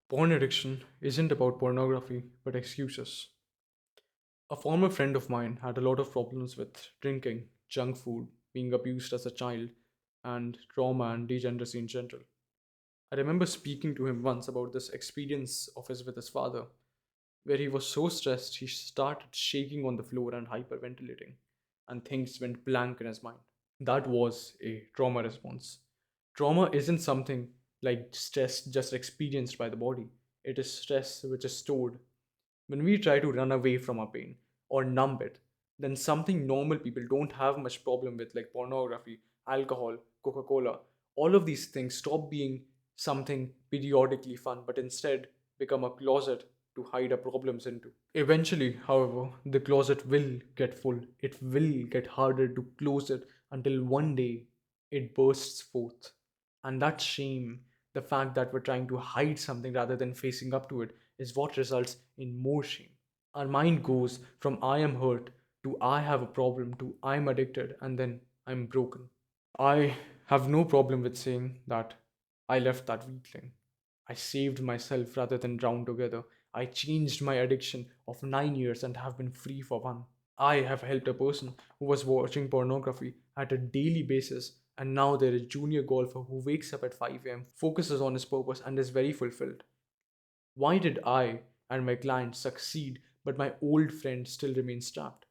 Porn addiction isn't about pornography, but excuses. A former friend of mine had a lot of problems with drinking, junk food, being abused as a child, and trauma and degeneracy in general. I remember speaking to him once about this experience of his with his father, where he was so stressed he started shaking on the floor and hyperventilating, and things went blank in his mind. That was a trauma response. Trauma isn't something like stress just experienced by the body, it is stress which is stored. When we try to run away from our pain or numb it, then something normal people don't have much problem with, like pornography, alcohol, Coca Cola, all of these things stop being something periodically fun, but instead become a closet to hide our problems into. Eventually, however, the closet will get full. It will get harder to close it until one day it bursts forth. And that shame, the fact that we're trying to hide something rather than facing up to it, is what results in more shame. Our mind goes from I am hurt to I have a problem to I'm addicted and then I'm broken. I have no problem with saying that I left that weakling. I saved myself rather than drown together. I changed my addiction of 9 years and have been free for one. I have helped a person who was watching pornography at a daily basis, and now they're a junior golfer who wakes up at 5 am, focuses on his purpose, and is very fulfilled. Why did I and my client succeed, but my old friend still remains trapped?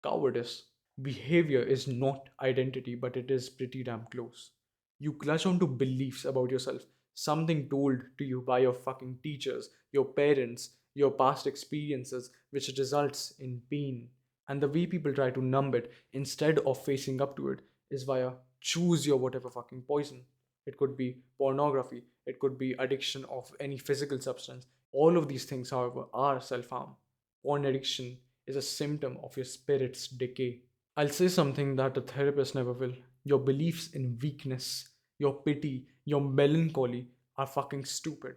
Cowardice. Behavior is not identity, but it is pretty damn close. You clutch onto beliefs about yourself, something told to you by your fucking teachers, your parents, your past experiences, which results in pain. And the way people try to numb it instead of facing up to it is via choose your whatever fucking poison. It could be pornography, it could be addiction of any physical substance. All of these things, however, are self harm. Porn addiction is a symptom of your spirit's decay. I'll say something that a therapist never will. Your beliefs in weakness, your pity, your melancholy are fucking stupid.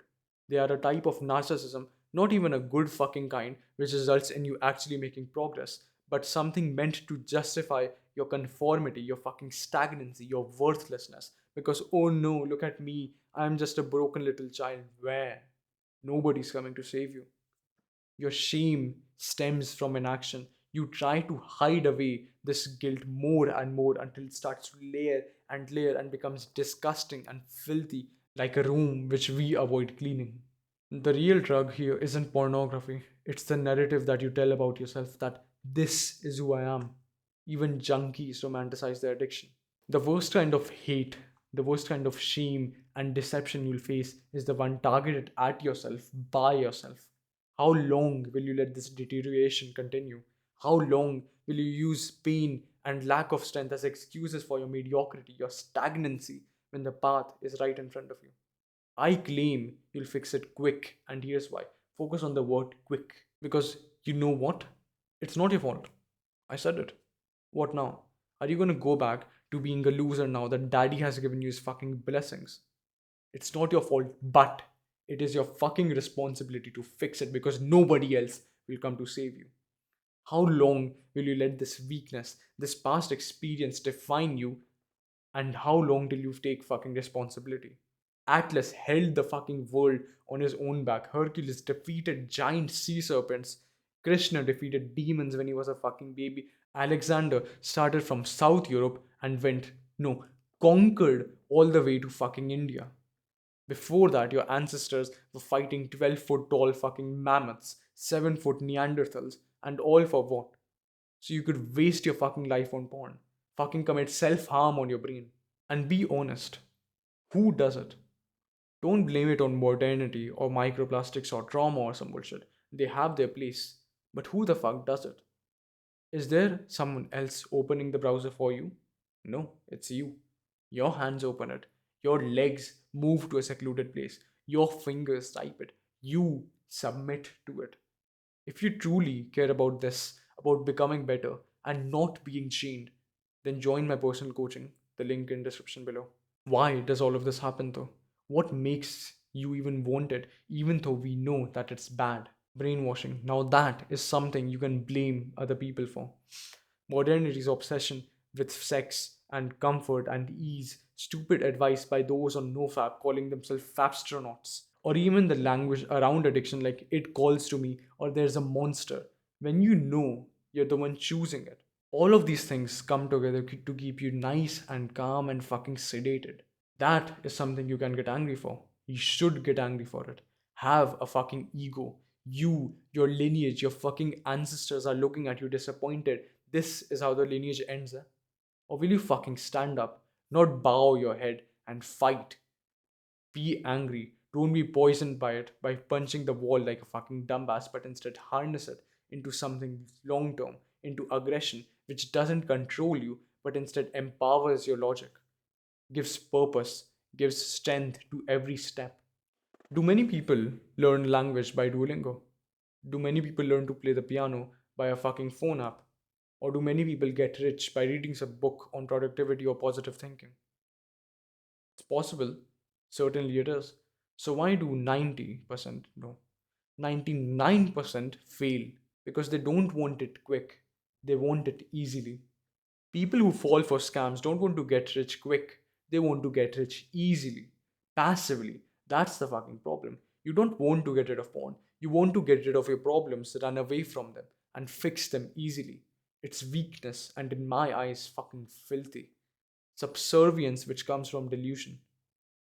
They are a type of narcissism, not even a good fucking kind, which results in you actually making progress, but something meant to justify your conformity, your fucking stagnancy, your worthlessness. Because, oh no, look at me, I'm just a broken little child. Where? Nobody's coming to save you. Your shame stems from inaction. You try to hide away this guilt more and more until it starts to layer and becomes disgusting and filthy, like a room which we avoid cleaning. The real drug here isn't pornography, it's the narrative that you tell about yourself that this is who I am. Even junkies romanticize their addiction. The worst kind of hate, the worst kind of shame and deception you'll face is the one targeted at yourself by yourself. How long will you let this deterioration continue? How long will you use pain and lack of strength as excuses for your mediocrity, your stagnancy, when the path is right in front of you? I claim you'll fix it quick, and here's why. Focus on the word quick. Because you know what? It's not your fault. I said it. What now? Are you gonna go back to being a loser now that daddy has given you his fucking blessings? It's not your fault, but it is your fucking responsibility to fix it because nobody else will come to save you. How long will you let this weakness, this past experience define you, and how long till you take fucking responsibility? Atlas held the fucking world on his own back. Hercules defeated giant sea serpents. Krishna defeated demons when he was a fucking baby. Alexander started from South Europe and went, no, conquered all the way to fucking India. Before that, your ancestors were fighting 12-foot tall fucking mammoths, 7-foot Neanderthals, and all for what? So you could waste your fucking life on porn, fucking commit self harm on your brain. And be honest, who does it? Don't blame it on modernity or microplastics or trauma or some bullshit. They have their place. But who the fuck does it? Is there someone else opening the browser for you? No, it's you. Your hands open it. Your legs move to a secluded place. Your fingers type it. You submit to it. If you truly care about this, about becoming better and not being chained, then join my personal coaching, the link in description below. Why does all of this happen though? What makes you even want it, even though we know that it's bad? Brainwashing. Now, that is something you can blame other people for. Modernity's obsession with sex and comfort and ease, stupid advice by those on nofap calling themselves fapstronauts. or even the language around addiction, like it calls to me, or there's a monster, when you know you're the one choosing it. All of these things come together to keep you nice and calm and fucking sedated. That is something you can get angry for. You should get angry for it. Have a fucking ego. You, your lineage, your fucking ancestors are looking at you disappointed. This is how the lineage ends. Eh? Or will you fucking stand up, not bow your head and fight? Be angry. Don't be poisoned by it by punching the wall like a fucking dumbass, but instead harness it into something long term, into aggression, which doesn't control you, but instead empowers your logic, gives purpose, gives strength to every step. Do many people learn language by Duolingo? Do many people learn to play the piano by a fucking phone app? Or do many people get rich by reading some book on productivity or positive thinking? It's possible. Certainly it is. So why do 90%, no, 99% fail? Because they don't want it quick. They want it easily. People who fall for scams don't want to get rich quick. They want to get rich easily, passively. That's the fucking problem. You don't want to get rid of porn. You want to get rid of your problems, run away from them, and fix them easily. It's weakness, and in my eyes, fucking filthy. Subservience, which comes from delusion.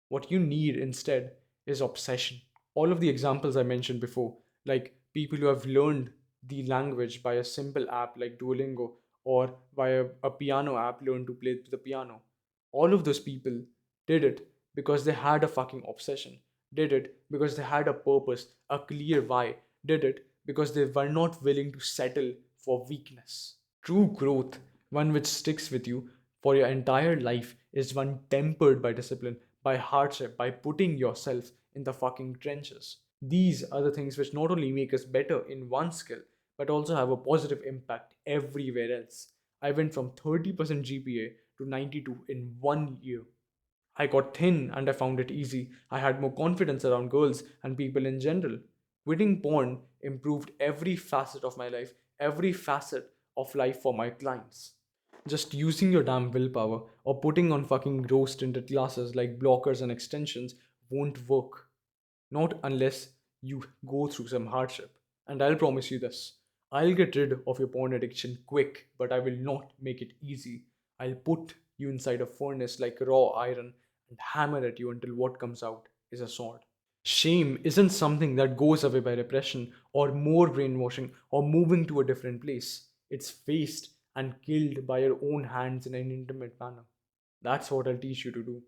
What you need instead is obsession. All of the examples I mentioned before, like people who have learned the language by a simple app like Duolingo or via a piano app, learn to play the piano. All of those people did it because they had a fucking obsession, did it because they had a purpose, a clear why, did it because they were not willing to settle for weakness. True growth, one which sticks with you for your entire life, is one tempered by discipline, by hardship, by putting yourself in the fucking trenches. These are the things which not only make us better in one skill, but also have a positive impact everywhere else. I went from 30% GPA to 92 in 1 year. I got thin and I found it easy. I had more confidence around girls and people in general. Quitting porn improved every facet of my life, every facet of life for my clients. Just using your damn willpower or putting on fucking rose tinted glasses like blockers and extensions won't work. Not unless you go through some hardship. And I'll promise you this, I'll get rid of your porn addiction quick, but I will not make it easy. I'll put you inside a furnace like raw iron and hammer at you until what comes out is a sword. Shame isn't something that goes away by repression or more brainwashing or moving to a different place. It's faced and killed by your own hands in an intimate manner. That's what I'll teach you to do.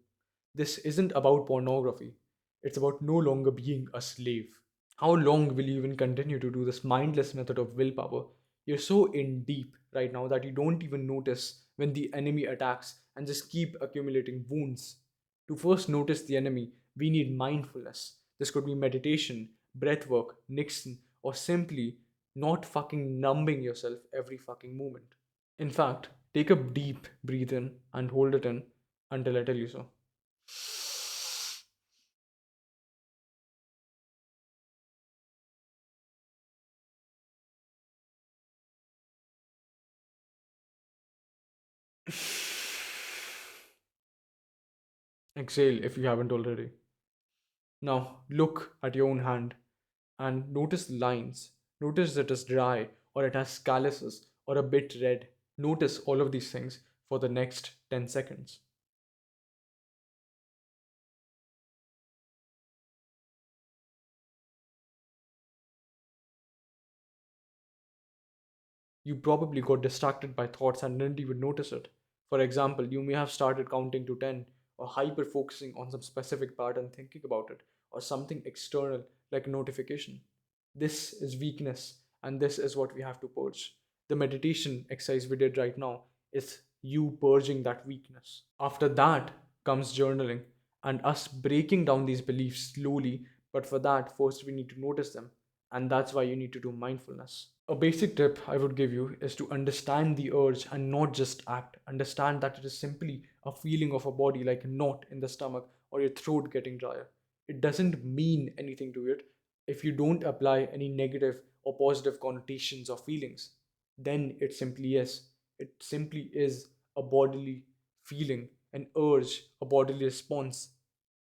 This isn't about pornography. It's about no longer being a slave. How long will you even continue to do this mindless method of willpower? You're so in deep right now that you don't even notice when the enemy attacks and just keep accumulating wounds. To first notice the enemy, we need mindfulness. This could be meditation, breath work, Nixon, or simply not fucking numbing yourself every fucking moment. In fact, take a deep breathe in and hold it in until I tell you so. Exhale if you haven't already. Now look at your own hand and notice the lines. Notice that it's dry or it has calluses or a bit red. Notice all of these things for the next 10 seconds. You probably got distracted by thoughts and didn't even notice it. For example, you may have started counting to 10 or hyper focusing on some specific part and thinking about it or something external like a notification. This is weakness and this is what we have to purge. The meditation exercise we did right now is you purging that weakness. After that comes journaling and us breaking down these beliefs slowly, but for that, first we need to notice them. And that's why you need to do mindfulness. A basic tip I would give you is to understand the urge and not just act. Understand that it is simply a feeling of a body like a knot in the stomach or your throat getting drier. It doesn't mean anything to it if you don't apply any negative or positive connotations or feelings. Then it simply is. It simply is a bodily feeling, an urge, a bodily response,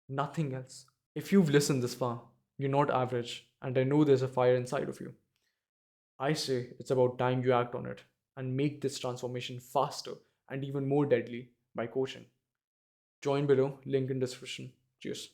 nothing else. If you've listened this far, you're not average, and I know there's a fire inside of you. I say it's about time you act on it and make this transformation faster and even more deadly by coaching. Join below, link in description. Cheers.